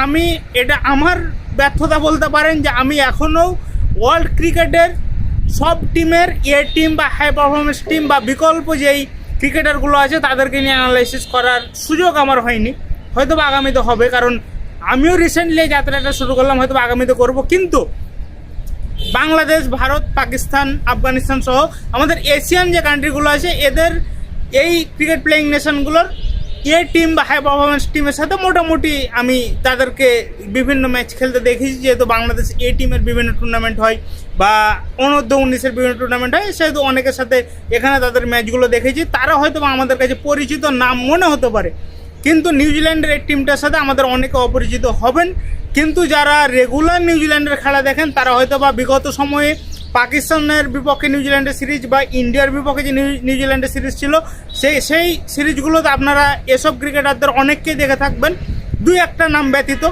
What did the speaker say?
আমি এটা আমার ব্যর্থতা বলতে পারেন যে আমি এখনও ওয়ার্ল্ড ক্রিকেটের সব টিমের এ টিম বা হাই পারফরমেন্স টিম বা বিকল্প যেই ক্রিকেটারগুলো আছে তাদেরকে নিয়ে অ্যানালাইসিস করার সুযোগ আমার হয়নি। হয়তো বা আগামীতে হবে, কারণ আমিও রিসেন্টলি এই যাত্রাটা শুরু করলাম, হয়তো বা আগামীতে করব। কিন্তু বাংলাদেশ, ভারত, পাকিস্তান, আফগানিস্তান সহ আমাদের এশিয়ান যে কান্ট্রিগুলো আছে এদের এই ক্রিকেট প্লেয়িং নেশনগুলোর এ টিম বা হাই পারফরমেন্স টিমের সাথে মোটামুটি আমি তাদেরকে বিভিন্ন ম্যাচ খেলতে দেখেছি। যেহেতু বাংলাদেশ এ টিমের বিভিন্ন টুর্নামেন্ট হয় বা অনূর্ধ্ব-19-এর বিভিন্ন টুর্নামেন্ট হয়, সেহেতু অনেকের সাথে এখানে তাদের ম্যাচগুলো দেখেছি। তারা হয়তো বা আমাদের কাছে পরিচিত নাম মনে হতে পারে, কিন্তু নিউজিল্যান্ডের এই টিমটার সাথে আমাদের অনেকে অপরিচিত হবেন। কিন্তু যারা রেগুলার নিউজিল্যান্ডের খেলা দেখেন তারা হয়তো বা বিগত সময়ে পাকিস্তানের বিপক্ষে নিউজিল্যান্ডের সিরিজ বা ইন্ডিয়ার বিপক্ষে যে নিউজিল্যান্ডের সিরিজ ছিল সেই সিরিজগুলোতে আপনারা এসব ক্রিকেটারদের অনেককেই দেখে থাকবেন, দুই একটা নাম ব্যতীত।